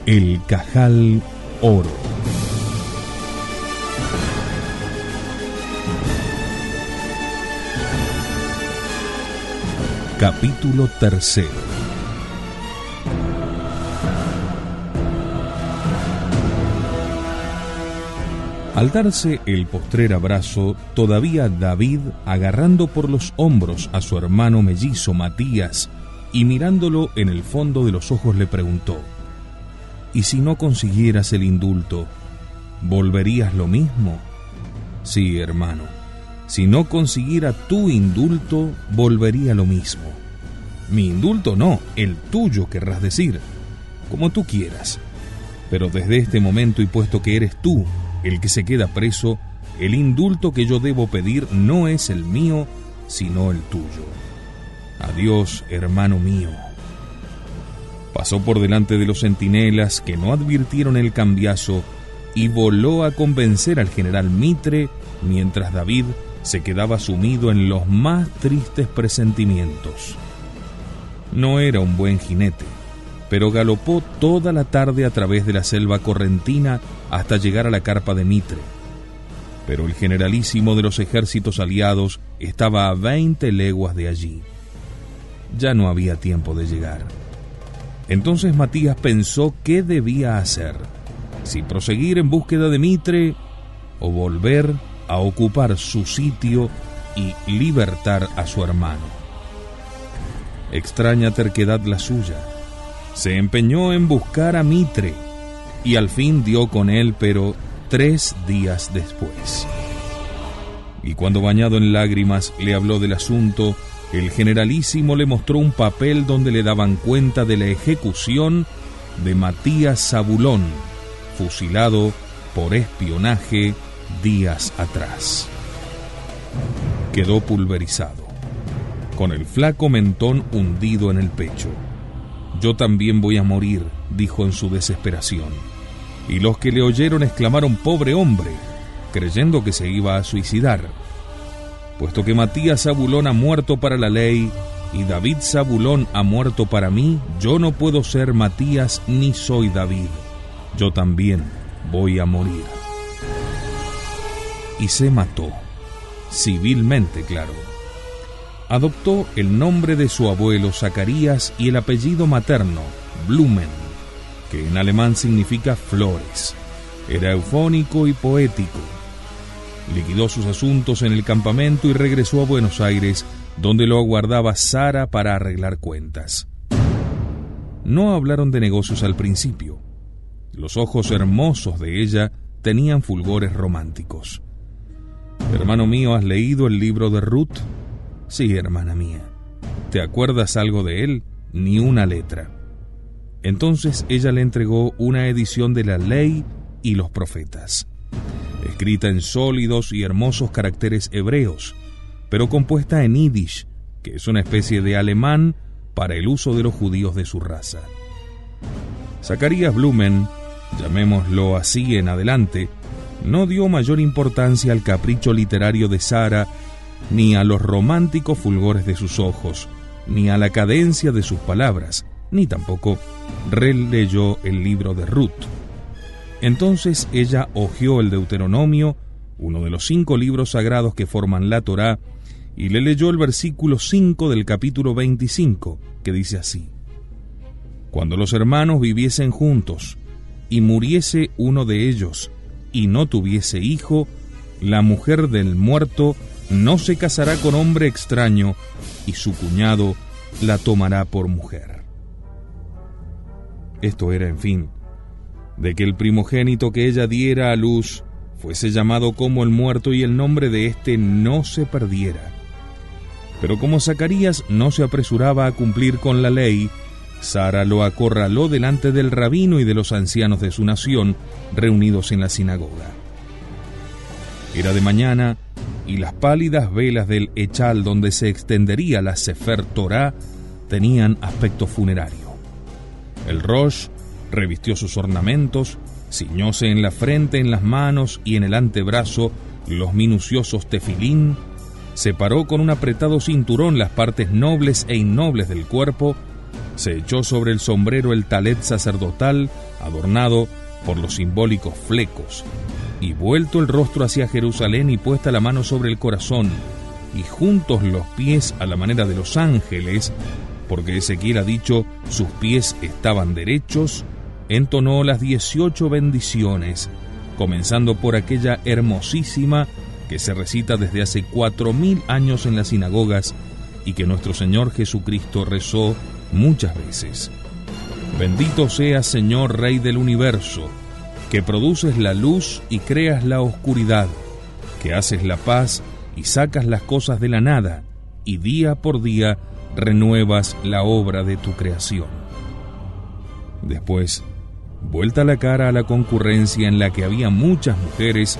El Cajal Oro. Capítulo 3. Al darse el postrer abrazo, todavía David, agarrando por los hombros a su hermano mellizo Matías y mirándolo en el fondo de los ojos, le preguntó: ¿y si no consiguieras el indulto, volverías lo mismo? Sí, hermano, si no consiguiera tu indulto, volvería lo mismo. Mi indulto no, el tuyo querrás decir, como tú quieras. Pero desde este momento, y puesto que eres tú el que se queda preso, el indulto que yo debo pedir no es el mío, sino el tuyo. Adiós, hermano mío. Pasó por delante de los centinelas, que no advirtieron el cambiazo, y voló a convencer al general Mitre, mientras David se quedaba sumido en los más tristes presentimientos. No era un buen jinete, pero galopó toda la tarde a través de la selva correntina hasta llegar a la carpa de Mitre. Pero el generalísimo de los ejércitos aliados estaba a 20 leguas de allí. Ya no había tiempo de llegar. Entonces Matías pensó qué debía hacer, si proseguir en búsqueda de Mitre o volver a ocupar su sitio y libertar a su hermano. Extraña terquedad la suya. Se empeñó en buscar a Mitre y al fin dio con él, pero 3 días después. Y cuando, bañado en lágrimas, le habló del asunto, el generalísimo le mostró un papel donde le daban cuenta de la ejecución de Matías Zabulón, fusilado por espionaje días atrás. Quedó pulverizado, con el flaco mentón hundido en el pecho. Yo también voy a morir, dijo en su desesperación. Y los que le oyeron exclamaron: pobre hombre, creyendo que se iba a suicidar. Puesto que Matías Zabulón ha muerto para la ley y David Zabulón ha muerto para mí, yo no puedo ser Matías ni soy David. Yo también voy a morir. Y se mató, civilmente, claro. Adoptó el nombre de su abuelo Zacarías y el apellido materno, Blumen, que en alemán significa flores. Era eufónico y poético. Liquidó sus asuntos en el campamento y regresó a Buenos Aires, donde lo aguardaba Sara para arreglar cuentas. No hablaron de negocios al principio. Los ojos hermosos de ella tenían fulgores románticos. Hermano mío, ¿has leído el libro de Ruth? Sí, hermana mía. ¿Te acuerdas algo de él? Ni una letra. Entonces ella le entregó una edición de la Ley y los Profetas, escrita en sólidos y hermosos caracteres hebreos, pero compuesta en yiddish, que es una especie de alemán para el uso de los judíos de su raza. Zacarías Blumen, llamémoslo así en adelante, no dio mayor importancia al capricho literario de Sara, ni a los románticos fulgores de sus ojos, ni a la cadencia de sus palabras, ni tampoco releyó el libro de Ruth. Entonces ella hojeó el Deuteronomio, uno de los 5 libros sagrados que forman la Torá, y le leyó el versículo 5 del capítulo 25, que dice así: cuando los hermanos viviesen juntos, y muriese uno de ellos, y no tuviese hijo, la mujer del muerto no se casará con hombre extraño, y su cuñado la tomará por mujer. Esto era, en fin, de que el primogénito que ella diera a luz fuese llamado como el muerto y el nombre de éste no se perdiera. Pero como Zacarías no se apresuraba a cumplir con la ley, Sara lo acorraló delante del rabino y de los ancianos de su nación, reunidos en la sinagoga. Era de mañana, y las pálidas velas del echal donde se extendería la Sefer Torá tenían aspecto funerario. El Rosh revistió sus ornamentos, ciñóse en la frente, en las manos y en el antebrazo los minuciosos tefilín, separó con un apretado cinturón las partes nobles e innobles del cuerpo se echó sobre el sombrero el talet sacerdotal, adornado por los simbólicos flecos, y vuelto el rostro hacia Jerusalén y puesta la mano sobre el corazón, y juntos los pies a la manera de los ángeles, porque Ezequiel ha dicho, sus pies estaban derechos, entonó las 18 bendiciones, comenzando por aquella hermosísima que se recita desde hace 4000 años en las sinagogas y que nuestro Señor Jesucristo rezó muchas veces. Bendito seas, Señor, Rey del universo, que produces la luz y creas la oscuridad, que haces la paz y sacas las cosas de la nada, y día por día renuevas la obra de tu creación. Después, vuelta la cara a la concurrencia en la que había muchas mujeres,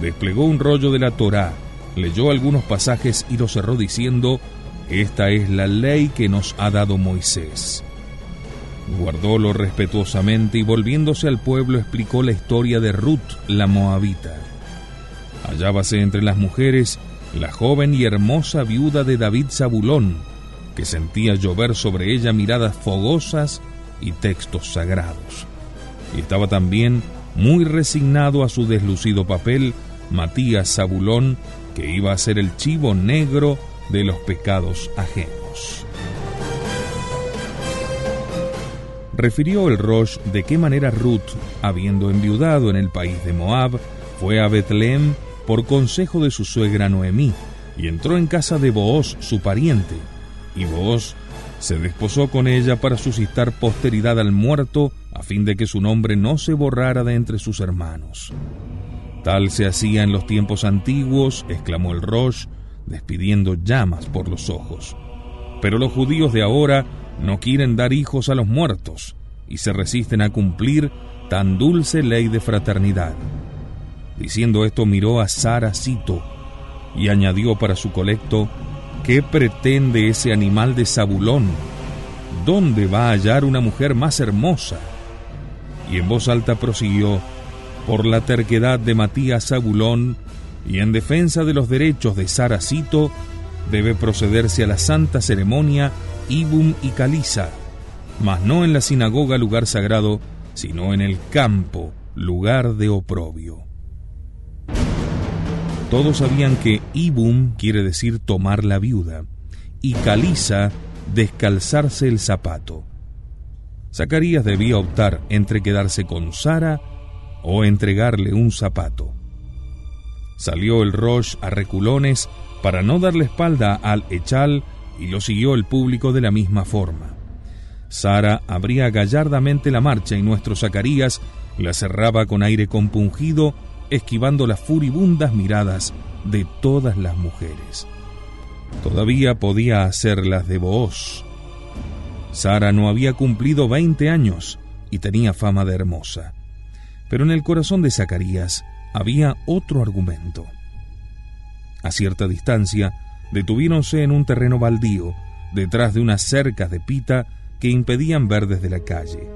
desplegó un rollo de la Torá, leyó algunos pasajes y lo cerró diciendo: esta es la ley que nos ha dado Moisés. Guardólo respetuosamente y volviéndose al pueblo explicó la historia de Ruth la moabita. Hallábase entre las mujeres la joven y hermosa viuda de David Zabulón, que sentía llover sobre ella miradas fogosas y textos sagrados. Y estaba también muy resignado a su deslucido papel Matías Zabulón, que iba a ser el chivo negro de los pecados ajenos. Refirió el Rosh de qué manera Ruth, habiendo enviudado en el país de Moab, fue a Betlem por consejo de su suegra Noemí, y entró en casa de Booz, su pariente, y Booz se desposó con ella para suscitar posteridad al muerto, a fin de que su nombre no se borrara de entre sus hermanos. Tal se hacía en los tiempos antiguos, exclamó el Rosh, despidiendo llamas por los ojos. Pero los judíos de ahora no quieren dar hijos a los muertos, y se resisten a cumplir tan dulce ley de fraternidad. Diciendo esto miró a Sara Cito, y añadió para su colecto: ¿qué pretende ese animal de Zabulón? ¿Dónde va a hallar una mujer más hermosa? Y en voz alta prosiguió: por la terquedad de Matías Zabulón y en defensa de los derechos de Sara Cito, debe procederse a la santa ceremonia Ibum y Caliza, mas no en la sinagoga, lugar sagrado, sino en el campo, lugar de oprobio. Todos sabían que Ibum quiere decir tomar la viuda, y Caliza, descalzarse el zapato. Zacarías debía optar entre quedarse con Sara o entregarle un zapato. Salió el Rosh a reculones para no darle espalda al Echal, y lo siguió el público de la misma forma. Sara abría gallardamente la marcha y nuestro Zacarías la cerraba con aire compungido, esquivando las furibundas miradas de todas las mujeres. Todavía podía hacer las de Booz. Sara no había cumplido 20 años y tenía fama de hermosa. Pero en el corazón de Zacarías había otro argumento. A cierta distancia, detuviéronse en un terreno baldío, detrás de unas cercas de pita que impedían ver desde la calle.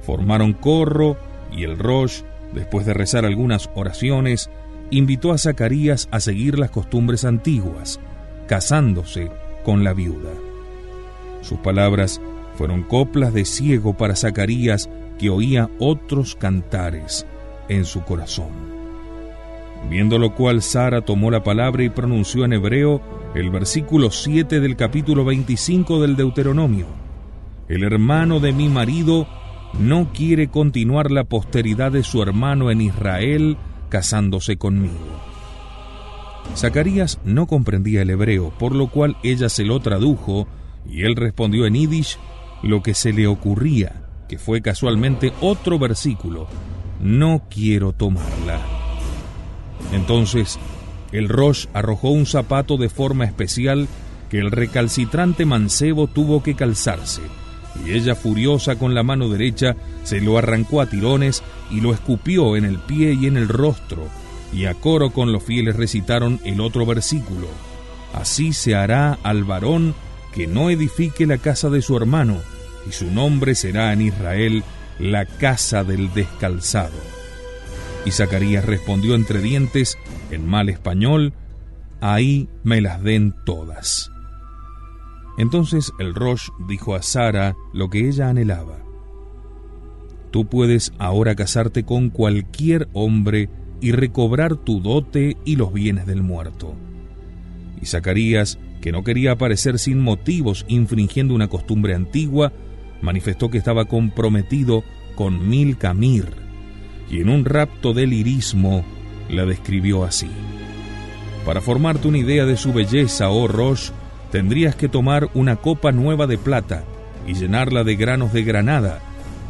Formaron corro y el Rosh, después de rezar algunas oraciones, invitó a Zacarías a seguir las costumbres antiguas, casándose con la viuda. Sus palabras fueron coplas de ciego para Zacarías, que oía otros cantares en su corazón. Viendo lo cual, Sara tomó la palabra y pronunció en hebreo el versículo 7 del capítulo 25 del Deuteronomio: el hermano de mi marido no quiere continuar la posteridad de su hermano en Israel casándose conmigo. Zacarías no comprendía el hebreo, por lo cual ella se lo tradujo, y él respondió en yiddish lo que se le ocurría, que fue casualmente otro versículo: no quiero tomarla. Entonces el Rosh arrojó un zapato de forma especial que el recalcitrante mancebo tuvo que calzarse, y ella, furiosa con la mano derecha, se lo arrancó a tirones y lo escupió en el pie y en el rostro, y a coro con los fieles recitaron el otro versículo: así se hará al varón que no edifique la casa de su hermano, y su nombre será en Israel la casa del descalzado. Y Zacarías respondió entre dientes, en mal español: ahí me las den todas. Entonces el Rosh dijo a Sara lo que ella anhelaba: tú puedes ahora casarte con cualquier hombre y recobrar tu dote y los bienes del muerto. Y Zacarías, que no quería aparecer sin motivos infringiendo una costumbre antigua, manifestó que estaba comprometido con Milca Mir, y en un rapto de lirismo la describió así: para formarte una idea de su belleza, oh Rosh, tendrías que tomar una copa nueva de plata y llenarla de granos de granada,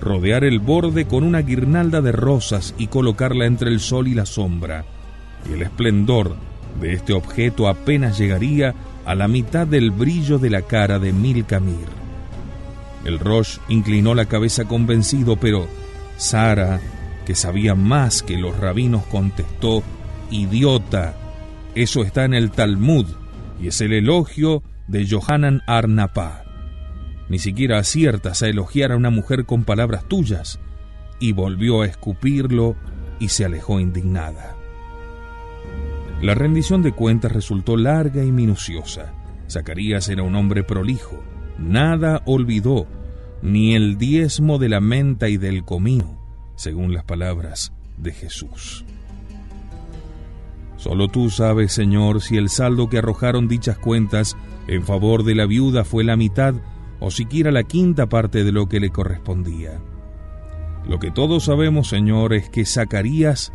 rodear el borde con una guirnalda de rosas y colocarla entre el sol y la sombra, y el esplendor de este objeto apenas llegaría a la mitad del brillo de la cara de Milca Mir. El Rosh inclinó la cabeza convencido, pero Sara, que sabía más que los rabinos, contestó: idiota, eso está en el Talmud y es el elogio de Yohanan Arnapá. Ni siquiera aciertas a elogiar a una mujer con palabras tuyas. Y volvió a escupirlo y se alejó indignada. La rendición de cuentas resultó larga y minuciosa. Zacarías era un hombre prolijo, nada olvidó, ni el diezmo de la menta y del comino, según las palabras de Jesús. Solo tú sabes, Señor, si el saldo que arrojaron dichas cuentas en favor de la viuda fue la mitad o siquiera la quinta parte de lo que le correspondía. Lo que todos sabemos, Señor, es que Zacarías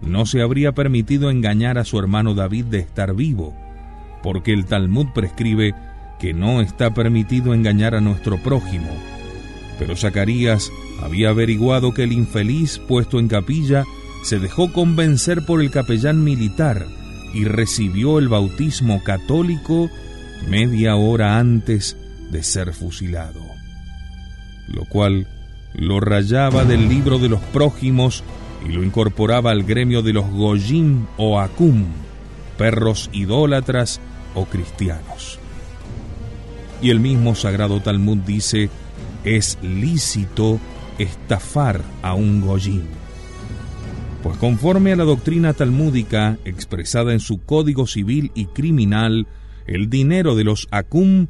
no se habría permitido engañar a su hermano David de estar vivo, porque el Talmud prescribe que no está permitido engañar a nuestro prójimo. Pero Zacarías había averiguado que el infeliz puesto en capilla se dejó convencer por el capellán militar y recibió el bautismo católico media hora antes de ser fusilado, lo cual lo rayaba del libro de los prójimos y lo incorporaba al gremio de los Goyim o Akum, perros idólatras o cristianos. Y el mismo Sagrado Talmud dice: es lícito estafar a un Goyim. Pues conforme a la doctrina talmúdica expresada en su Código Civil y Criminal, el dinero de los Akum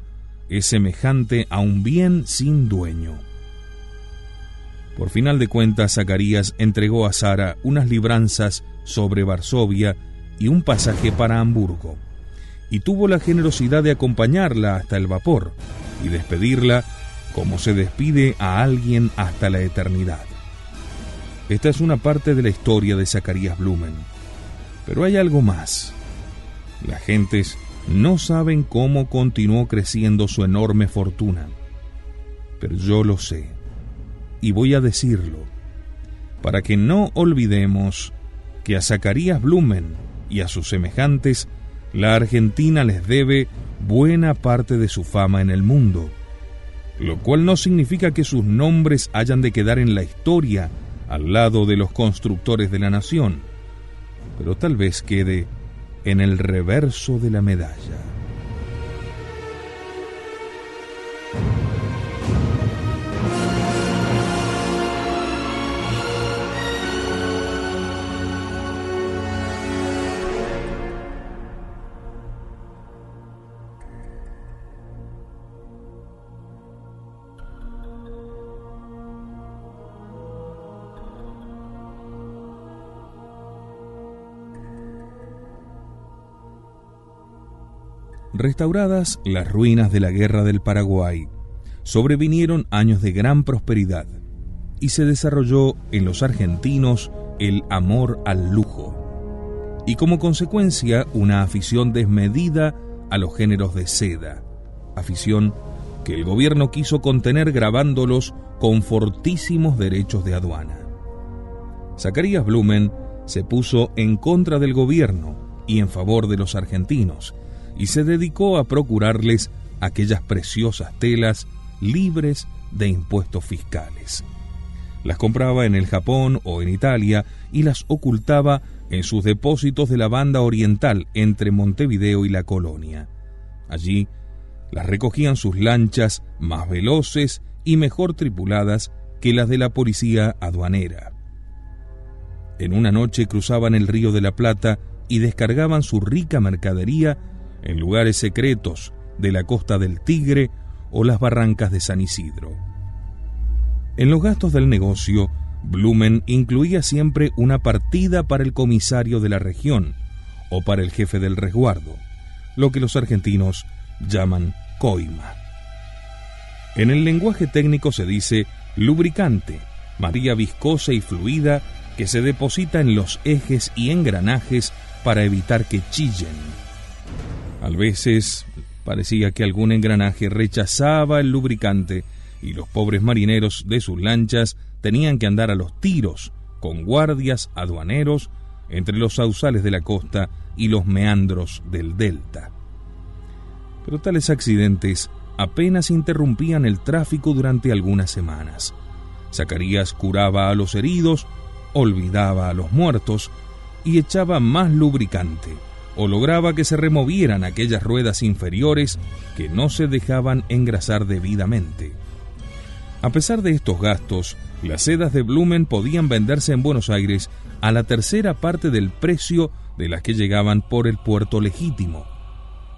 es semejante a un bien sin dueño. Por final de cuentas, Zacarías entregó a Sara unas libranzas sobre Varsovia y un pasaje para Hamburgo, y tuvo la generosidad de acompañarla hasta el vapor y despedirla como se despide a alguien hasta la eternidad. Esta es una parte de la historia de Zacarías Blumen, pero hay algo más. Las gentes no saben cómo continuó creciendo su enorme fortuna, pero yo lo sé, y voy a decirlo, para que no olvidemos que a Zacarías Blumen y a sus semejantes, la Argentina les debe buena parte de su fama en el mundo, lo cual no significa que sus nombres hayan de quedar en la historia al lado de los constructores de la nación, pero tal vez quede en el reverso de la medalla. Restauradas las ruinas de la Guerra del Paraguay, sobrevinieron años de gran prosperidad y se desarrolló en los argentinos el amor al lujo y como consecuencia una afición desmedida a los géneros de seda, afición que el gobierno quiso contener grabándolos con fortísimos derechos de aduana. Zacarías Blumen se puso en contra del gobierno y en favor de los argentinos, y se dedicó a procurarles aquellas preciosas telas libres de impuestos fiscales. Las compraba en el Japón o en Italia y las ocultaba en sus depósitos de la banda oriental entre Montevideo y la Colonia. Allí las recogían sus lanchas más veloces y mejor tripuladas que las de la policía aduanera. En una noche cruzaban el Río de la Plata y descargaban su rica mercadería en lugares secretos de la Costa del Tigre o las barrancas de San Isidro. En los gastos del negocio, Blumen incluía siempre una partida para el comisario de la región o para el jefe del resguardo, lo que los argentinos llaman coima. En el lenguaje técnico se dice lubricante, maría viscosa y fluida que se deposita en los ejes y engranajes para evitar que chillen. A veces parecía que algún engranaje rechazaba el lubricante y los pobres marineros de sus lanchas tenían que andar a los tiros con guardias aduaneros entre los sausales de la costa y los meandros del delta. Pero tales accidentes apenas interrumpían el tráfico durante algunas semanas. Zacarías curaba a los heridos, olvidaba a los muertos y echaba más lubricante, o lograba que se removieran aquellas ruedas inferiores que no se dejaban engrasar debidamente. A pesar de estos gastos, las sedas de Blumen podían venderse en Buenos Aires a la tercera parte del precio de las que llegaban por el puerto legítimo.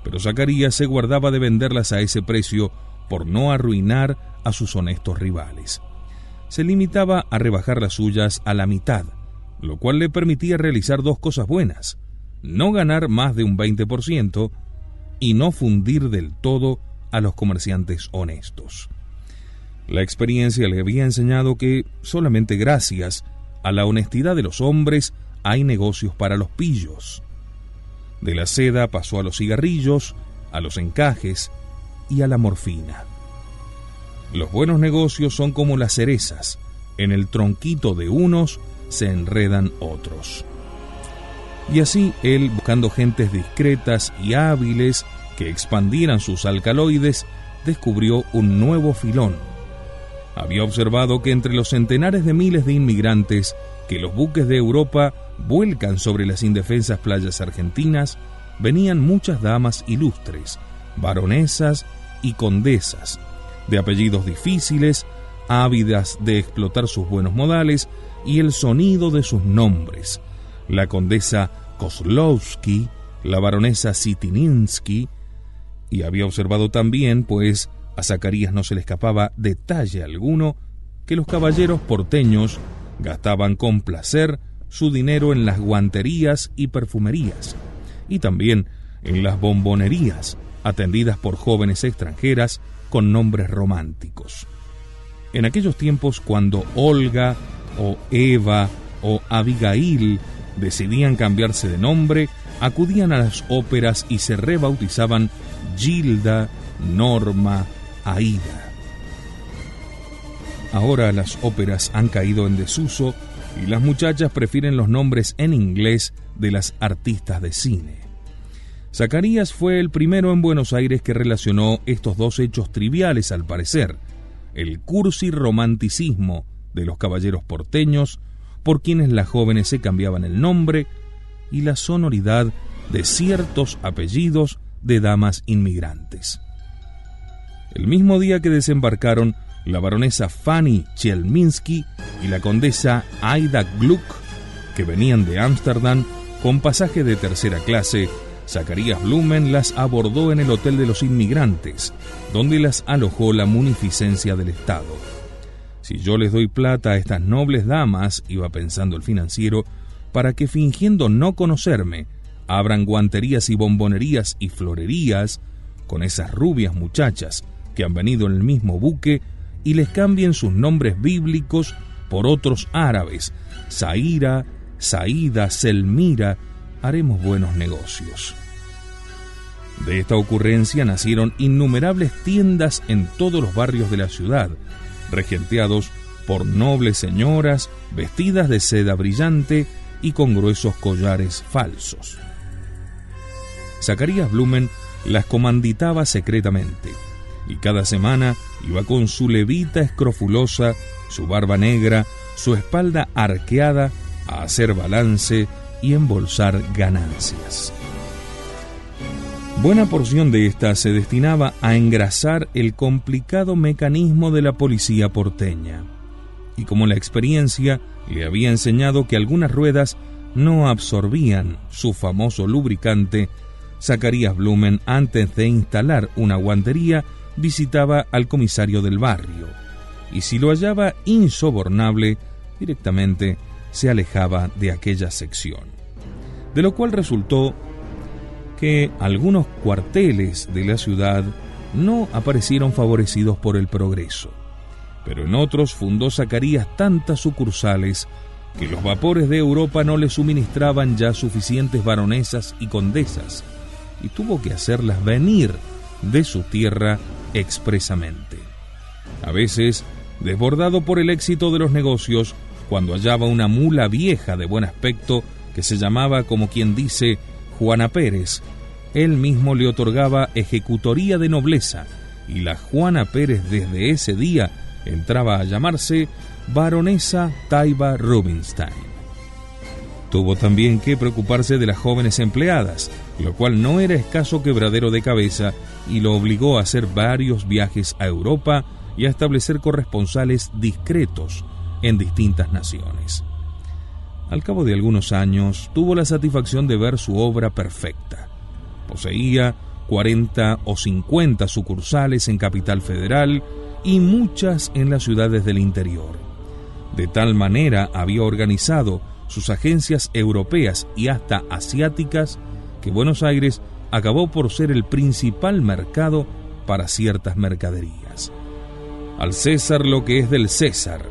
Pero Zacarías se guardaba de venderlas a ese precio por no arruinar a sus honestos rivales. Se limitaba a rebajar las suyas a la mitad, lo cual le permitía realizar dos cosas buenas: no ganar más de un 20% y no fundir del todo a los comerciantes honestos. La experiencia le había enseñado que solamente gracias a la honestidad de los hombres hay negocios para los pillos. De la seda pasó a los cigarrillos, a los encajes y a la morfina. Los buenos negocios son como las cerezas: en el tronquito de unos se enredan otros. Y así él, buscando gentes discretas y hábiles que expandieran sus alcaloides, descubrió un nuevo filón. Había observado que entre los centenares de miles de inmigrantes que los buques de Europa vuelcan sobre las indefensas playas argentinas, venían muchas damas ilustres, baronesas y condesas, de apellidos difíciles, ávidas de explotar sus buenos modales y el sonido de sus nombres: la condesa Kozlowski, la baronesa Sitininsky. Y había observado también, pues a Zacarías no se le escapaba detalle alguno, que los caballeros porteños gastaban con placer su dinero en las guanterías y perfumerías, y también en las bombonerías, atendidas por jóvenes extranjeras con nombres románticos. En aquellos tiempos, cuando Olga o Eva o Abigail decidían cambiarse de nombre, acudían a las óperas y se rebautizaban Gilda, Norma, Aida. Ahora las óperas han caído en desuso y las muchachas prefieren los nombres en inglés de las artistas de cine. Zacarías fue el primero en Buenos Aires que relacionó estos dos hechos triviales, al parecer: el cursi romanticismo de los caballeros porteños, por quienes las jóvenes se cambiaban el nombre, y la sonoridad de ciertos apellidos de damas inmigrantes. El mismo día que desembarcaron la baronesa Fanny Chelminsky y la condesa Aida Gluck, que venían de Ámsterdam con pasaje de tercera clase, Zacarías Blumen las abordó en el Hotel de los Inmigrantes, donde las alojó la munificencia del Estado. Si yo les doy plata a estas nobles damas, iba pensando el financiero, para que, fingiendo no conocerme, abran guanterías y bombonerías y florerías con esas rubias muchachas que han venido en el mismo buque, y les cambien sus nombres bíblicos por otros árabes: Zaira, Saída, Selmira, haremos buenos negocios. De esta ocurrencia nacieron innumerables tiendas en todos los barrios de la ciudad, regenteados por nobles señoras vestidas de seda brillante y con gruesos collares falsos. Zacarías Blumen las comanditaba secretamente, y cada semana iba con su levita escrofulosa, su barba negra, su espalda arqueada, a hacer balance y embolsar ganancias. Buena porción de esta se destinaba a engrasar el complicado mecanismo de la policía porteña, y como la experiencia le había enseñado que algunas ruedas no absorbían su famoso lubricante, Zacarías Blumen, antes de instalar una guantería, visitaba al comisario del barrio, y si lo hallaba insobornable, directamente se alejaba de aquella sección. De lo cual resultó que algunos cuarteles de la ciudad no aparecieron favorecidos por el progreso, pero en otros fundó Zacarías tantas sucursales que los vapores de Europa no le suministraban ya suficientes baronesas y condesas, y tuvo que hacerlas venir de su tierra expresamente. A veces, desbordado por el éxito de los negocios, cuando hallaba una mula vieja de buen aspecto que se llamaba, como quien dice, Juana Pérez, él mismo le otorgaba ejecutoría de nobleza, y la Juana Pérez desde ese día entraba a llamarse baronesa Taiba Rubinstein. Tuvo también que preocuparse de las jóvenes empleadas, lo cual no era escaso quebradero de cabeza, y lo obligó a hacer varios viajes a Europa y a establecer corresponsales discretos en distintas naciones. Al cabo de algunos años, tuvo la satisfacción de ver su obra perfecta. Poseía 40 o 50 sucursales en Capital Federal y muchas en las ciudades del interior. De tal manera había organizado sus agencias europeas y hasta asiáticas que Buenos Aires acabó por ser el principal mercado para ciertas mercaderías. Al César lo que es del César.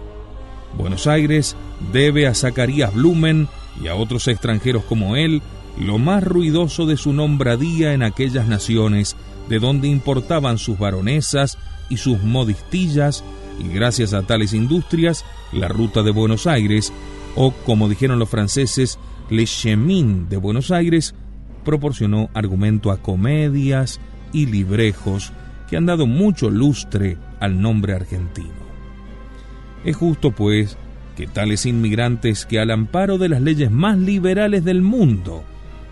Buenos Aires debe a Zacarías Blumen y a otros extranjeros como él lo más ruidoso de su nombradía en aquellas naciones de donde importaban sus baronesas y sus modistillas, y gracias a tales industrias, la ruta de Buenos Aires, o como dijeron los franceses, le chemin de Buenos Aires, proporcionó argumento a comedias y librejos que han dado mucho lustre al nombre argentino. Es justo, pues, que tales inmigrantes que al amparo de las leyes más liberales del mundo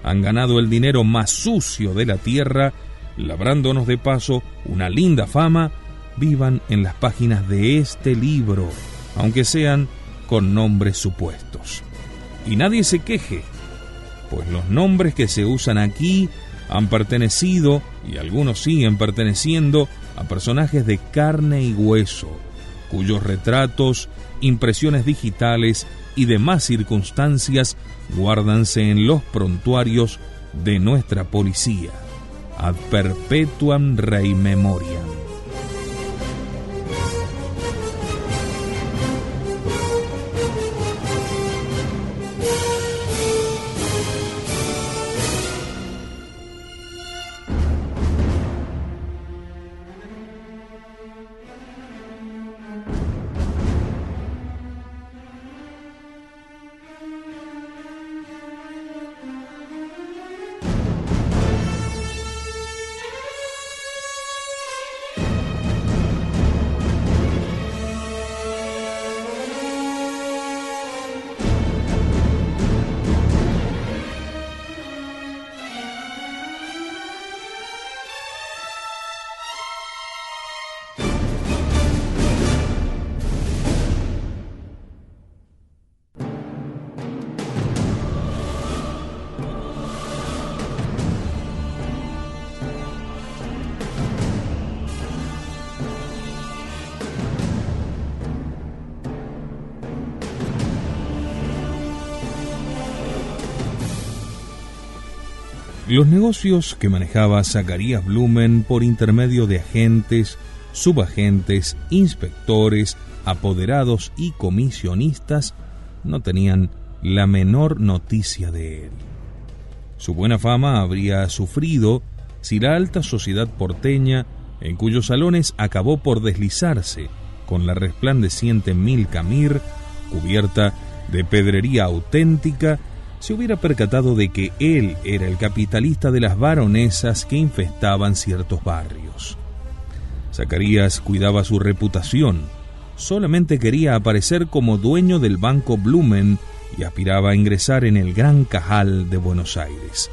han ganado el dinero más sucio de la tierra, labrándonos de paso una linda fama, vivan en las páginas de este libro, aunque sean con nombres supuestos. Y nadie se queje, pues los nombres que se usan aquí han pertenecido, y algunos siguen perteneciendo, a personajes de carne y hueso, cuyos retratos, impresiones digitales y demás circunstancias guárdanse en los prontuarios de nuestra policía, ad perpetuam rei memoriam. Los negocios que manejaba Zacarías Blumen por intermedio de agentes, subagentes, inspectores, apoderados y comisionistas no tenían la menor noticia de él. Su buena fama habría sufrido si la alta sociedad porteña, en cuyos salones acabó por deslizarse con la resplandeciente Milka Mir, cubierta de pedrería auténtica, se hubiera percatado de que él era el capitalista de las baronesas que infestaban ciertos barrios. Zacarías cuidaba su reputación, solamente quería aparecer como dueño del Banco Blumen y aspiraba a ingresar en el Gran Cajal de Buenos Aires.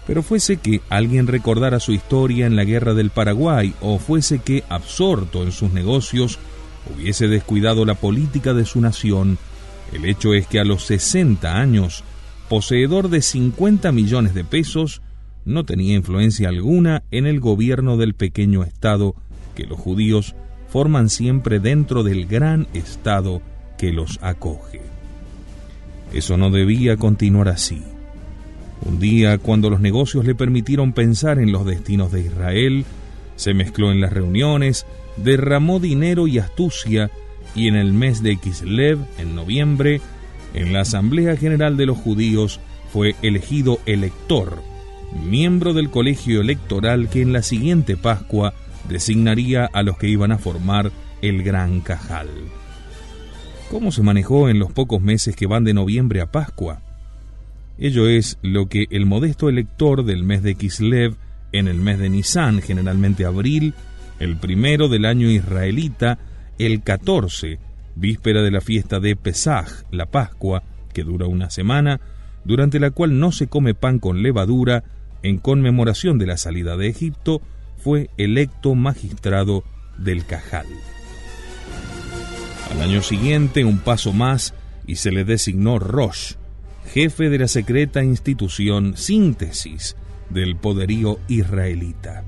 Pero fuese que alguien recordara su historia en la Guerra del Paraguay, o fuese que, absorto en sus negocios, hubiese descuidado la política de su nación, el hecho es que a los 60 años, poseedor de 50 millones de pesos, no tenía influencia alguna en el gobierno del pequeño estado que los judíos forman siempre dentro del gran estado que los acoge. Eso no debía continuar así. Un día, cuando los negocios le permitieron pensar en los destinos de Israel, se mezcló en las reuniones, derramó dinero y astucia, y en el mes de Kislev, en noviembre, en la Asamblea General de los Judíos, fue elegido elector, miembro del colegio electoral que en la siguiente Pascua designaría a los que iban a formar el Gran Cajal. ¿Cómo se manejó en los pocos meses que van de noviembre a Pascua? Ello es lo que el modesto elector del mes de Kislev, en el mes de Nisan, generalmente abril, el primero del año israelita, el 14, víspera de la fiesta de Pesaj, la Pascua, que dura una semana, durante la cual no se come pan con levadura, en conmemoración de la salida de Egipto, fue electo magistrado del Cajal. Al año siguiente, un paso más, y se le designó Rosh, jefe de la secreta institución Síntesis del poderío israelita.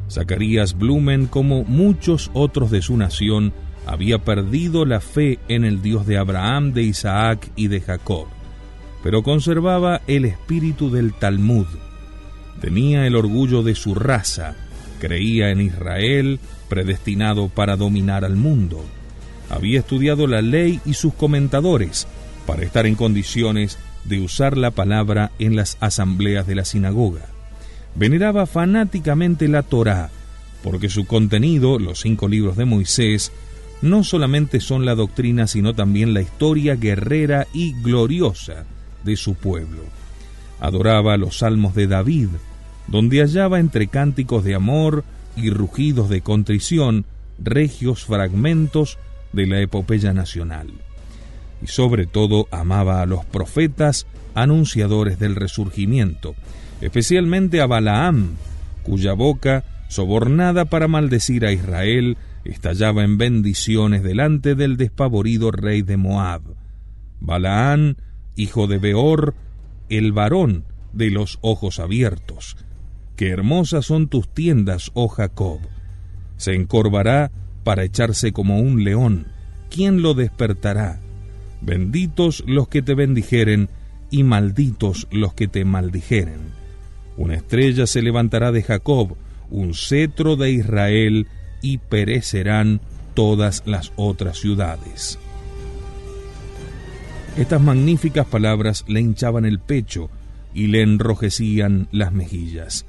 Zacarías Blumen, como muchos otros de su nación, había perdido la fe en el Dios de Abraham, de Isaac y de Jacob, pero conservaba el espíritu del Talmud. Tenía el orgullo de su raza, creía en Israel, predestinado para dominar al mundo. Había estudiado la ley y sus comentadores para estar en condiciones de usar la palabra en las asambleas de la sinagoga. Veneraba fanáticamente la Torá, porque su contenido, los 5 libros de Moisés, no solamente son la doctrina, sino también la historia guerrera y gloriosa de su pueblo. Adoraba los salmos de David, donde hallaba entre cánticos de amor y rugidos de contrición regios fragmentos de la epopeya nacional. Y sobre todo amaba a los profetas anunciadores del resurgimiento, especialmente a Balaam, cuya boca, sobornada para maldecir a Israel, estallaba en bendiciones delante del despavorido rey de Moab. Balaam, hijo de Beor, el varón de los ojos abiertos. Qué hermosas son tus tiendas, oh Jacob. Se encorvará para echarse como un león. ¿Quién lo despertará? Benditos los que te bendijeren, y malditos los que te maldijeren. Una estrella se levantará de Jacob, un cetro de Israel, y perecerán todas las otras ciudades. Estas magníficas palabras le hinchaban el pecho y le enrojecían las mejillas.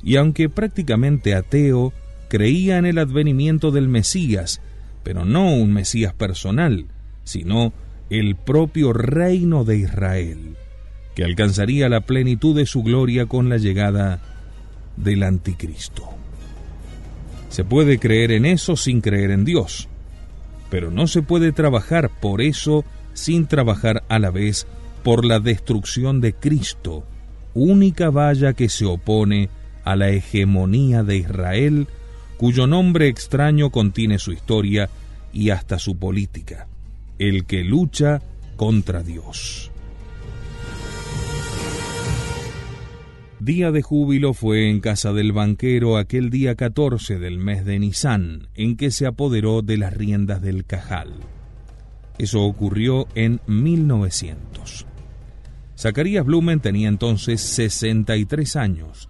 Y aunque prácticamente ateo, creía en el advenimiento del Mesías, pero no un Mesías personal, sino el propio reino de Israel, que alcanzaría la plenitud de su gloria con la llegada del Anticristo. Se puede creer en eso sin creer en Dios, pero no se puede trabajar por eso sin trabajar a la vez por la destrucción de Cristo, única valla que se opone a la hegemonía de Israel, cuyo nombre extraño contiene su historia y hasta su política: el que lucha contra Dios. Día de júbilo fue en casa del banquero aquel día 14 del mes de Nisán, en que se apoderó de las riendas del Cajal. Eso ocurrió en 1900. Zacarías Blumen tenía entonces 63 años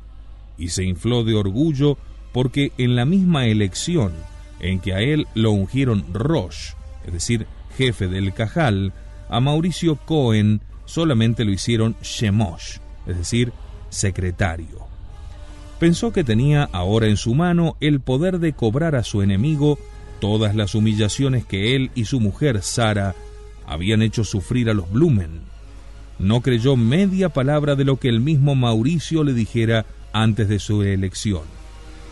y se infló de orgullo porque en la misma elección en que a él lo ungieron Rosh, es decir, jefe del Cajal, a Mauricio Cohen solamente lo hicieron Shemosh, es decir, secretario. Pensó que tenía ahora en su mano el poder de cobrar a su enemigo todas las humillaciones que él y su mujer Sara habían hecho sufrir a los Blumen. No creyó media palabra de lo que el mismo Mauricio le dijera antes de su elección.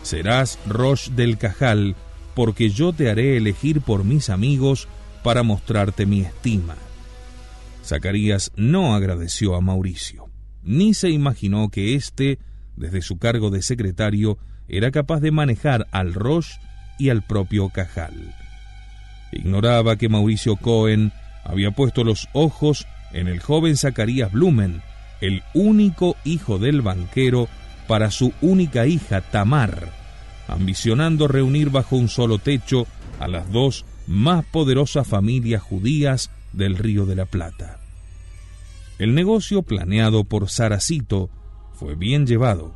Serás Rosh del Cajal, porque yo te haré elegir por mis amigos para mostrarte mi estima. Zacarías no agradeció a Mauricio, ni se imaginó que éste, desde su cargo de secretario, era capaz de manejar al Rosh y al propio Cajal. Ignoraba que Mauricio Cohen había puesto los ojos en el joven Zacarías Blumen, el único hijo del banquero para su única hija, Tamar, ambicionando reunir bajo un solo techo a las dos más poderosas familias judías del Río de la Plata. El negocio planeado por Saracito fue bien llevado,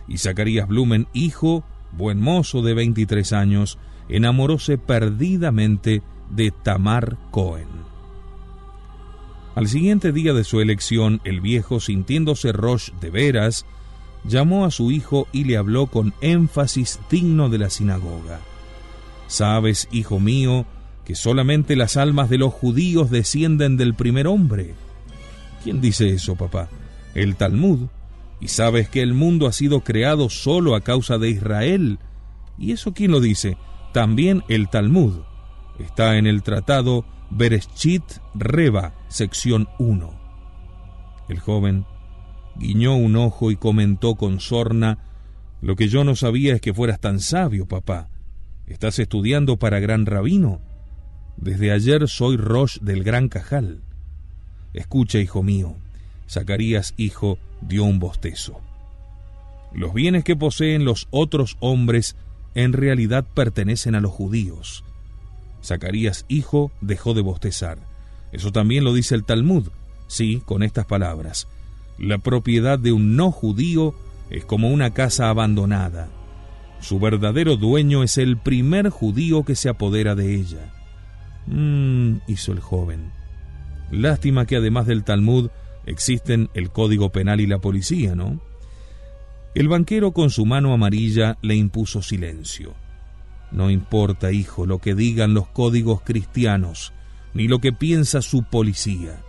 y Zacarías Blumen, hijo, buen mozo de 23 años, enamoróse perdidamente de Tamar Cohen. Al siguiente día de su elección, el viejo, sintiéndose Rosh de veras, llamó a su hijo y le habló con énfasis digno de la sinagoga. «¿Sabes, hijo mío, que solamente las almas de los judíos descienden del primer hombre?» «¿Quién dice eso, papá?» «El Talmud. ¿Y sabes que el mundo ha sido creado solo a causa de Israel?» «¿Y eso quién lo dice?» «También el Talmud. Está en el tratado Bereshit Reba, sección 1. El joven guiñó un ojo y comentó con sorna: «Lo que yo no sabía es que fueras tan sabio, papá. ¿Estás estudiando para gran rabino?» «Desde ayer soy Rosh del Gran Cajal». «Escucha, hijo mío». Zacarías, hijo, dio un bostezo. «Los bienes que poseen los otros hombres en realidad pertenecen a los judíos». Zacarías, hijo, dejó de bostezar. «Eso también lo dice el Talmud». «Sí, con estas palabras: la propiedad de un no judío es como una casa abandonada. Su verdadero dueño es el primer judío que se apodera de ella». Hizo el joven. «Lástima que además del Talmud existen el Código Penal y la policía, ¿no?» El banquero, con su mano amarilla, le impuso silencio. «No importa, hijo, lo que digan los códigos cristianos, ni lo que piensa su policía.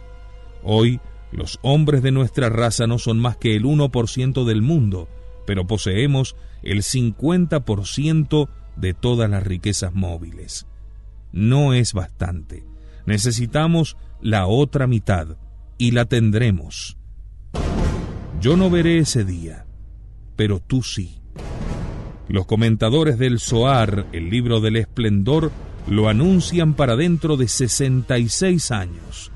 Hoy, los hombres de nuestra raza no son más que el 1% del mundo, pero poseemos el 50% de todas las riquezas móviles. No es bastante. Necesitamos la otra mitad, y la tendremos. Yo no veré ese día, pero tú sí». Los comentadores del Zohar, el libro del esplendor, lo anuncian para dentro de 66 años.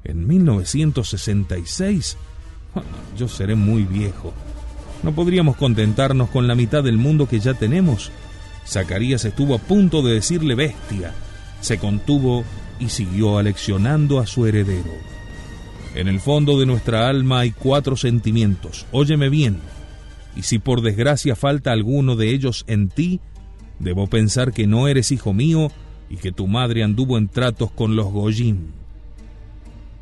En 1966, yo seré muy viejo. ¿No podríamos contentarnos con la mitad del mundo que ya tenemos? Zacarías estuvo a punto de decirle bestia. Se contuvo y siguió aleccionando a su heredero. «En el fondo de nuestra alma hay 4 sentimientos. Óyeme bien. Y si por desgracia falta alguno de ellos en ti, debo pensar que no eres hijo mío y que tu madre anduvo en tratos con los Goyim».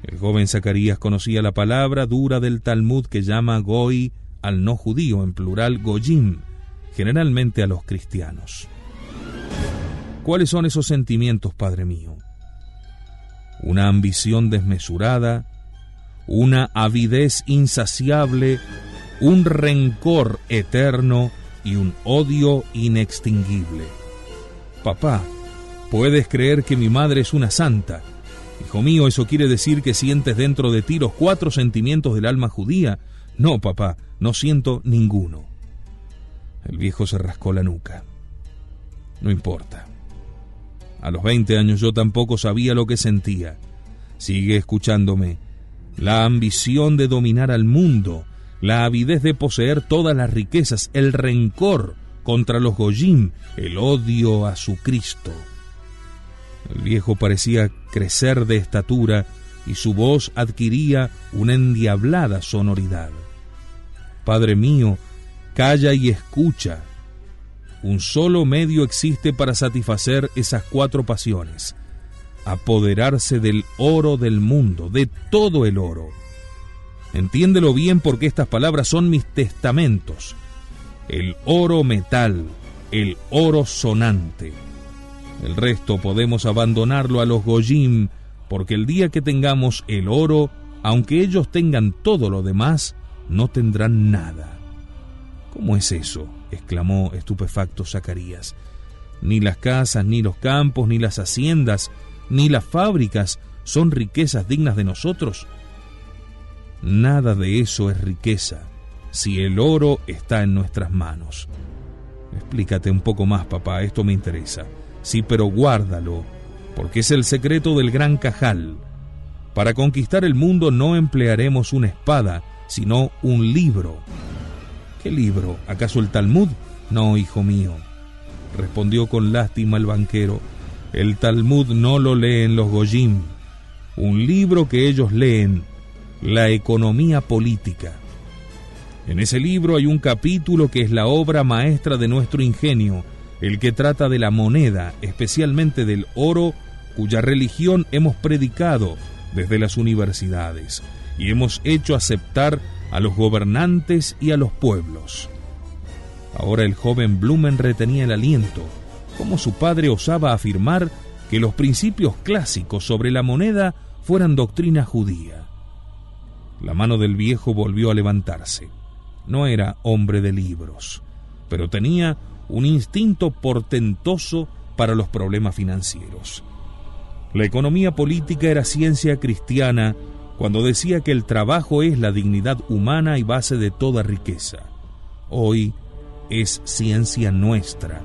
El joven Zacarías conocía la palabra dura del Talmud que llama Goy al no judío, en plural Goyim, generalmente a los cristianos. ¿Cuáles son esos sentimientos, padre mío? Una ambición desmesurada, una avidez insaciable, un rencor eterno y un odio inextinguible. «Papá, puedes creer que mi madre es una santa. Hijo mío, ¿eso quiere decir que sientes dentro de ti los 4 sentimientos del alma judía?» «No, papá, no siento ninguno». El viejo se rascó la nuca. «No importa. A los 20 años yo tampoco sabía lo que sentía. Sigue escuchándome. La ambición de dominar al mundo, la avidez de poseer todas las riquezas, el rencor contra los Goyim, el odio a su Cristo». El viejo parecía crecer de estatura y su voz adquiría una endiablada sonoridad. «Padre mío, calla y escucha. Un solo medio existe para satisfacer esas 4 pasiones: apoderarse del oro del mundo, de todo el oro. Entiéndelo bien, porque estas palabras son mis testamentos. El oro metal, el oro sonante. El resto podemos abandonarlo a los Goyim, porque el día que tengamos el oro, aunque ellos tengan todo lo demás, no tendrán nada». «¿Cómo es eso?», exclamó estupefacto Zacarías. «Ni las casas, ni los campos, ni las haciendas, ni las fábricas son riquezas dignas de nosotros». «Nada de eso es riqueza, si el oro está en nuestras manos». «Explícate un poco más, papá, esto me interesa». «Sí, pero guárdalo, porque es el secreto del Gran Cajal. Para conquistar el mundo no emplearemos una espada, sino un libro». ¿Qué libro? ¿Acaso el Talmud? No, hijo mío, respondió con lástima el banquero. El Talmud no lo leen los Goyim. Un libro que ellos leen, la economía política. En ese libro hay un capítulo que es la obra maestra de nuestro ingenio, el que trata de la moneda, especialmente del oro, cuya religión hemos predicado desde las universidades y hemos hecho aceptar a los gobernantes y a los pueblos. Ahora el joven Blumen retenía el aliento, como su padre osaba afirmar que los principios clásicos sobre la moneda fueran doctrina judía. La mano del viejo volvió a levantarse. No era hombre de libros, pero tenía un instinto portentoso para los problemas financieros. La economía política era ciencia cristiana cuando decía que el trabajo es la dignidad humana y base de toda riqueza. Hoy es ciencia nuestra,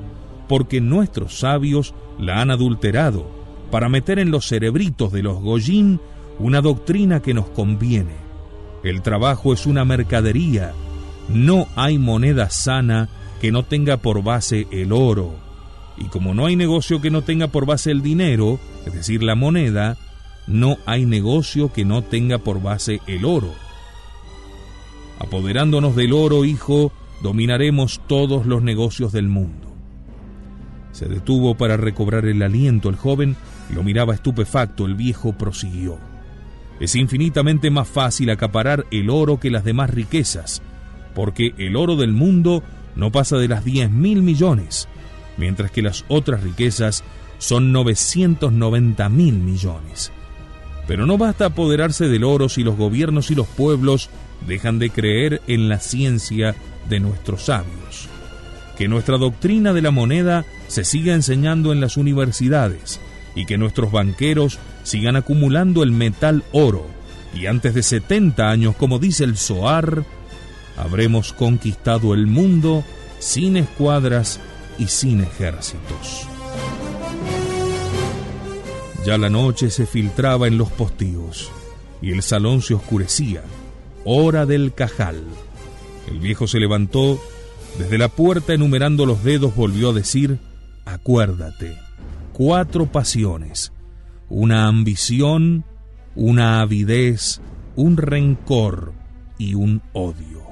porque nuestros sabios la han adulterado para meter en los cerebritos de los Goyim una doctrina que nos conviene. El trabajo es una mercadería. No hay moneda sana que no tenga por base el oro. Y como no hay negocio que no tenga por base el dinero, es decir, la moneda, no hay negocio que no tenga por base el oro. Apoderándonos del oro, hijo, dominaremos todos los negocios del mundo. Se detuvo para recobrar el aliento el joven, lo miraba estupefacto. El viejo prosiguió. Es infinitamente más fácil acaparar el oro que las demás riquezas, porque el oro del mundo no pasa de las 10.000 millones, mientras que las otras riquezas son 990.000 millones. Pero no basta apoderarse del oro si los gobiernos y los pueblos dejan de creer en la ciencia de nuestros sabios. Que nuestra doctrina de la moneda se siga enseñando en las universidades y que nuestros banqueros sigan acumulando el metal oro, y antes de 70 años, como dice el Zohar, habremos conquistado el mundo sin escuadras y sin ejércitos. Ya la noche se filtraba en los postigos y el salón se oscurecía. Hora del cajal. El viejo se levantó, desde la puerta enumerando los dedos volvió a decir: acuérdate, 4 pasiones, una ambición, una avidez, un rencor y un odio.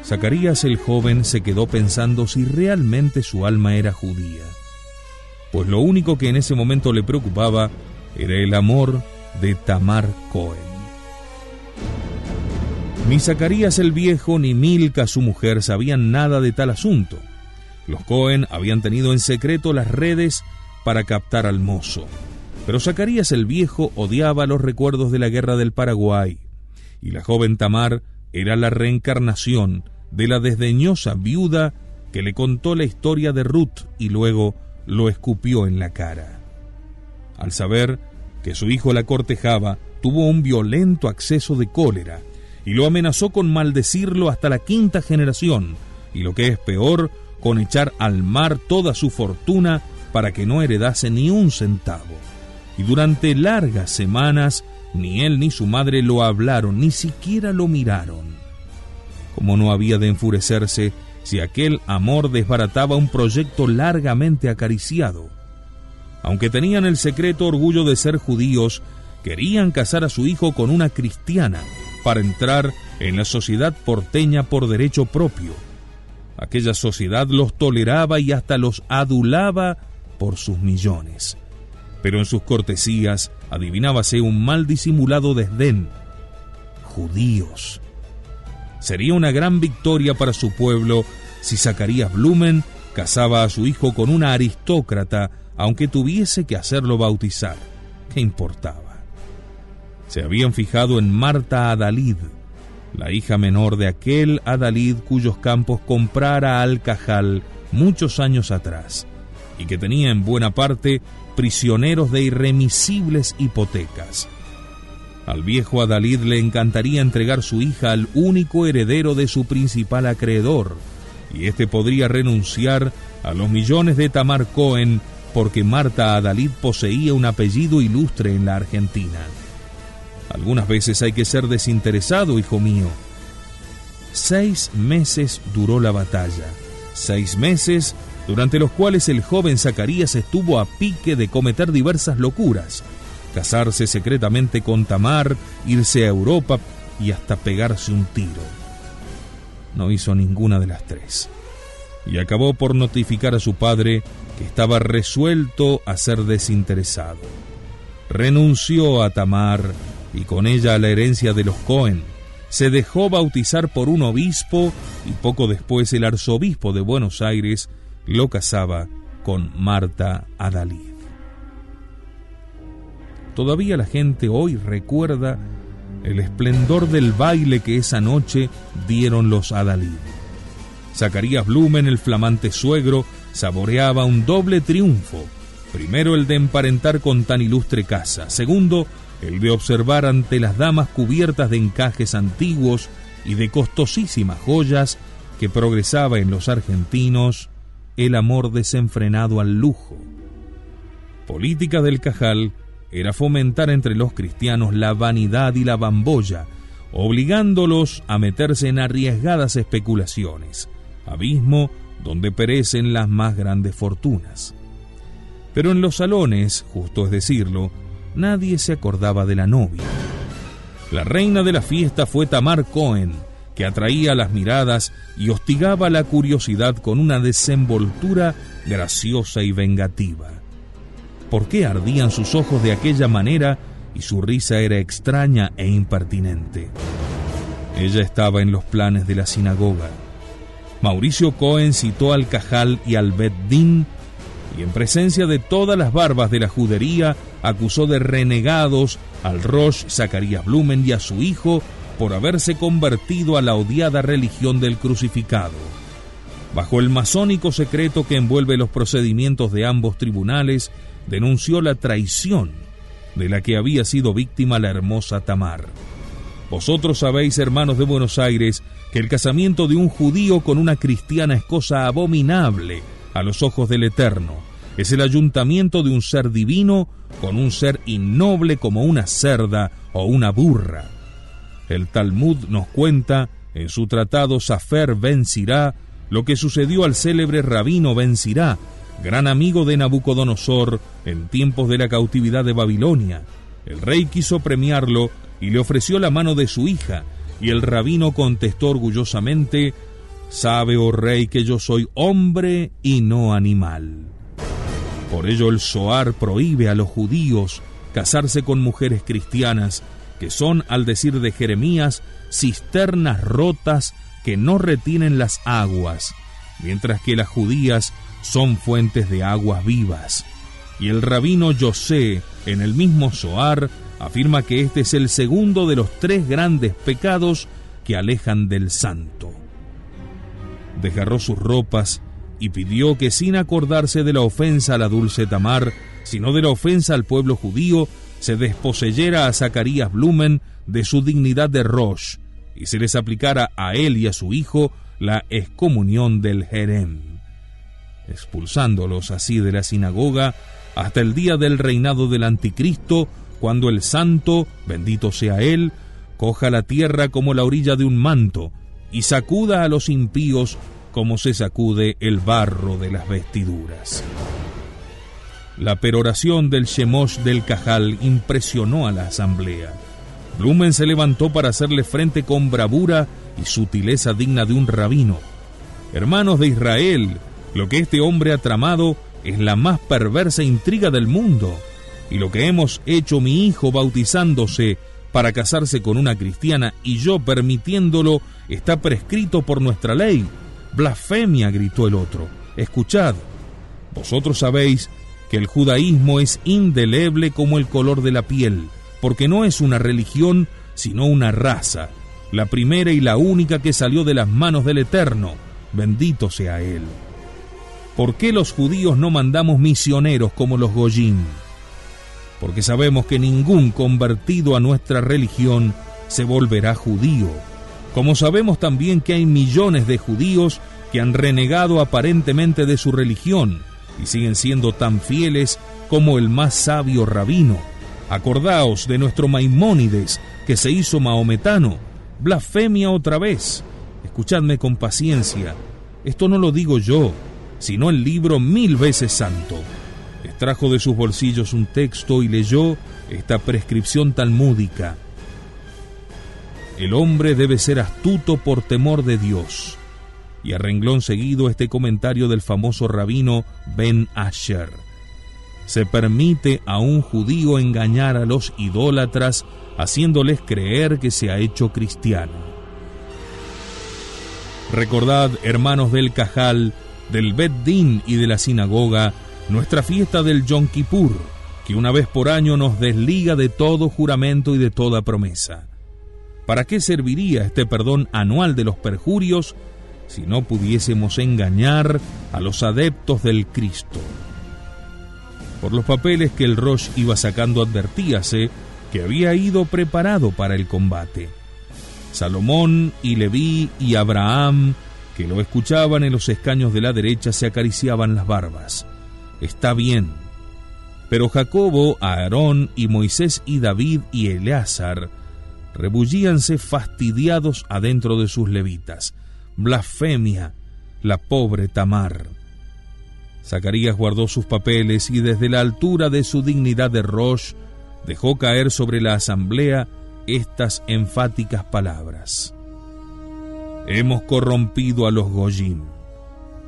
Zacarías el joven se quedó pensando si realmente su alma era judía, pues lo único que en ese momento le preocupaba era el amor de Tamar Cohen. Ni Zacarías el viejo ni Milca su mujer sabían nada de tal asunto. Los Cohen habían tenido en secreto las redes para captar al mozo, pero Zacarías el viejo odiaba los recuerdos de la guerra del Paraguay, y la joven Tamar era la reencarnación de la desdeñosa viuda que le contó la historia de Ruth y luego lo escupió en la cara. Al saber que su hijo la cortejaba, tuvo un violento acceso de cólera y lo amenazó con maldecirlo hasta la 5ª generación, y lo que es peor, con echar al mar toda su fortuna para que no heredase ni un centavo. Y durante largas semanas ni él ni su madre lo hablaron, ni siquiera lo miraron. Como no había de enfurecerse si aquel amor desbarataba un proyecto largamente acariciado. Aunque tenían el secreto orgullo de ser judíos, querían casar a su hijo con una cristiana para entrar en la sociedad porteña por derecho propio. Aquella sociedad los toleraba y hasta los adulaba por sus millones. Pero en sus cortesías adivinábase un mal disimulado desdén. Judíos. Sería una gran victoria para su pueblo si Zacarías Blumen casaba a su hijo con una aristócrata, aunque tuviese que hacerlo bautizar. ¿Qué importaba? Se habían fijado en Marta Adalid, la hija menor de aquel Adalid cuyos campos comprara Al-Cajal muchos años atrás, y que tenía en buena parte prisioneros de irremisibles hipotecas. Al viejo Adalid le encantaría entregar su hija al único heredero de su principal acreedor, y éste podría renunciar a los millones de Tamar Cohen porque Marta Adalid poseía un apellido ilustre en la Argentina. Algunas veces hay que ser desinteresado, hijo mío. 6 meses duró la batalla. 6 meses durante los cuales el joven Zacarías estuvo a pique de cometer diversas locuras. Casarse secretamente con Tamar, irse a Europa y hasta pegarse un tiro. No hizo ninguna de las 3. Y acabó por notificar a su padre que estaba resuelto a ser desinteresado. Renunció a Tamar y con ella a la herencia de los Cohen. Se dejó bautizar por un obispo y poco después el arzobispo de Buenos Aires lo casaba con Marta Adalid. Todavía la gente hoy recuerda el esplendor del baile que esa noche dieron los Adalid. Zacarías Blumen, el flamante suegro, saboreaba un doble triunfo. Primero, el de emparentar con tan ilustre casa. Segundo, el de observar ante las damas cubiertas de encajes antiguos y de costosísimas joyas que progresaba en los argentinos el amor desenfrenado al lujo. Política del Cajal era fomentar entre los cristianos la vanidad y la bambolla, obligándolos a meterse en arriesgadas especulaciones, abismo donde perecen las más grandes fortunas. Pero en los salones, justo es decirlo, nadie se acordaba de la novia. La reina de la fiesta fue Tamar Cohen, que atraía las miradas y hostigaba la curiosidad con una desenvoltura graciosa y vengativa. ¿Por qué ardían sus ojos de aquella manera y su risa era extraña e impertinente? Ella estaba en los planes de la sinagoga. Mauricio Cohen citó al Cajal y al Bet Din y en presencia de todas las barbas de la judería acusó de renegados al Rosh Zacarías Blumen y a su hijo por haberse convertido a la odiada religión del crucificado. Bajo el masónico secreto que envuelve los procedimientos de ambos tribunales, denunció la traición de la que había sido víctima la hermosa Tamar. Vosotros sabéis, hermanos de Buenos Aires, que el casamiento de un judío con una cristiana es cosa abominable a los ojos del Eterno. Es el ayuntamiento de un ser divino con un ser innoble como una cerda o una burra. El Talmud nos cuenta en su tratado Safer Ben Sirá lo que sucedió al célebre rabino Ben Sirá, gran amigo de Nabucodonosor en tiempos de la cautividad de Babilonia. El rey quiso premiarlo y le ofreció la mano de su hija, y el rabino contestó orgullosamente: «Sabe, oh rey, que yo soy hombre y no animal». Por ello el Zohar prohíbe a los judíos casarse con mujeres cristianas, que son, al decir de Jeremías, cisternas rotas que no retienen las aguas, mientras que las judías son fuentes de aguas vivas. Y el rabino Yosé, en el mismo Zohar, afirma que este es el segundo de los 3 grandes pecados que alejan del santo. Desgarró sus ropas y pidió que, sin acordarse de la ofensa a la dulce Tamar, sino de la ofensa al pueblo judío, se desposeyera a Zacarías Blumen de su dignidad de Rosh y se les aplicara a él y a su hijo la excomunión del Jerem, expulsándolos así de la sinagoga hasta el día del reinado del anticristo, cuando el santo, bendito sea él, coja la tierra como la orilla de un manto y sacuda a los impíos como se sacude el barro de las vestiduras. La peroración del Shemosh del Cajal impresionó a la asamblea. Blumen se levantó para hacerle frente con bravura y sutileza digna de un rabino. Hermanos de Israel, lo que este hombre ha tramado es la más perversa intriga del mundo, y lo que hemos hecho mi hijo bautizándose para casarse con una cristiana y yo permitiéndolo está prescrito por nuestra ley. Blasfemia, gritó el otro. Escuchad, vosotros sabéis que el judaísmo es indeleble como el color de la piel, porque no es una religión, sino una raza, la primera y la única que salió de las manos del Eterno, bendito sea Él. ¿Por qué los judíos no mandamos misioneros como los Goyim? Porque sabemos que ningún convertido a nuestra religión se volverá judío, como sabemos también que hay millones de judíos que han renegado aparentemente de su religión y siguen siendo tan fieles como el más sabio rabino, Acordaos de nuestro Maimónides, que se hizo maometano. Blasfemia otra vez. Escuchadme con paciencia. Esto no lo digo yo, sino el libro 1000 veces santo. Extrajo de sus bolsillos un texto y leyó esta prescripción talmúdica. El hombre debe ser astuto por temor de Dios. Y a renglón seguido este comentario del famoso rabino Ben Asher. Se permite a un judío engañar a los idólatras, haciéndoles creer que se ha hecho cristiano. Recordad, hermanos del Cajal, del Bet Din y de la sinagoga, nuestra fiesta del Yom Kippur, que una vez por año nos desliga de todo juramento y de toda promesa. ¿Para qué serviría este perdón anual de los perjurios si no pudiésemos engañar a los adeptos del Cristo? Por los papeles que el Rosh iba sacando advertíase que había ido preparado para el combate. Salomón y Leví y Abraham, que lo escuchaban en los escaños de la derecha, se acariciaban las barbas. Está bien. Pero Jacobo, Aarón y Moisés y David y Eleazar rebullíanse fastidiados adentro de sus levitas. Blasfemia, la pobre Tamar. Zacarías guardó sus papeles y desde la altura de su dignidad de Rosh dejó caer sobre la asamblea estas enfáticas palabras. Hemos corrompido a los Goyim,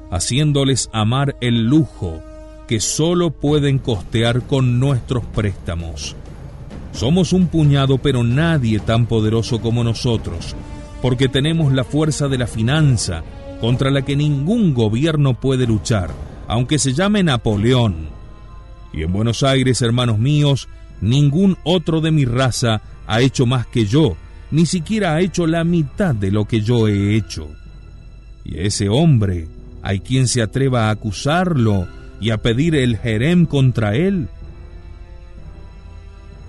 haciéndoles amar el lujo que solo pueden costear con nuestros préstamos. Somos un puñado, pero nadie tan poderoso como nosotros, porque tenemos la fuerza de la finanza, contra la que ningún gobierno puede luchar, aunque se llame Napoleón. Y en Buenos Aires, hermanos míos, ningún otro de mi raza ha hecho más que yo, ni siquiera ha hecho la mitad de lo que yo he hecho. Y a ese hombre, ¿hay quien se atreva a acusarlo y a pedir el jerem contra él?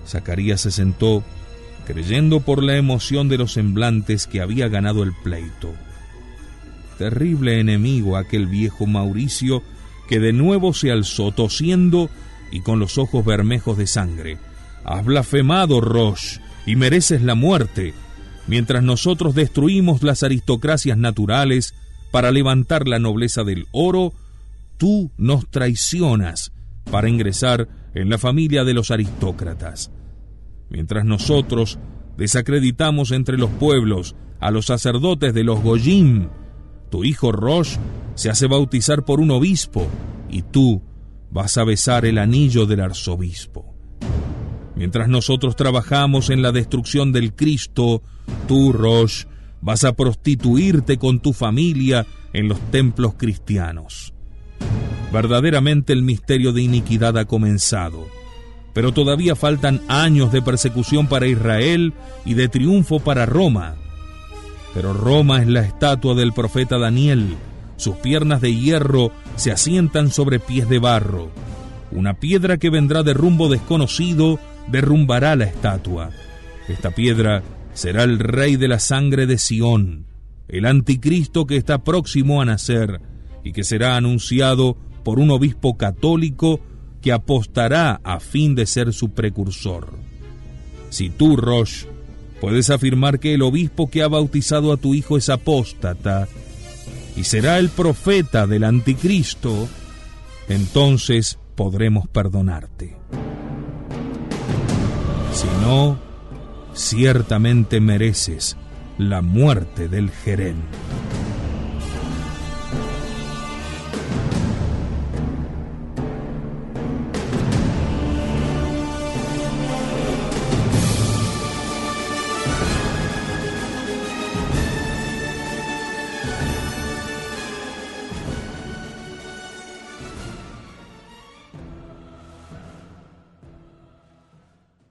Zacarías se sentó, creyendo por la emoción de los semblantes que había ganado el pleito. Terrible enemigo aquel viejo Mauricio, que de nuevo se alzó tosiendo y con los ojos bermejos de sangre. Has blasfemado, Rosh, y mereces la muerte, mientras nosotros destruimos las aristocracias naturales para levantar la nobleza del oro. Tú nos traicionas para ingresar en la familia de los aristócratas. Mientras nosotros desacreditamos entre los pueblos a los sacerdotes de los Goyim, tu hijo Rosh se hace bautizar por un obispo y tú vas a besar el anillo del arzobispo. Mientras nosotros trabajamos en la destrucción del Cristo, tú, Rosh, vas a prostituirte con tu familia en los templos cristianos. Verdaderamente el misterio de iniquidad ha comenzado, pero todavía faltan años de persecución para Israel y de triunfo para Roma. Pero Roma es la estatua del profeta Daniel. Sus piernas de hierro se asientan sobre pies de barro. Una piedra que vendrá de rumbo desconocido derrumbará la estatua. Esta piedra será el rey de la sangre de Sión, el anticristo que está próximo a nacer y que será anunciado por un obispo católico que apostará a fin de ser su precursor. Si tú, Rosh, puedes afirmar que el obispo que ha bautizado a tu hijo es apóstata y será el profeta del anticristo, entonces podremos perdonarte. Si no, ciertamente mereces la muerte del jerem.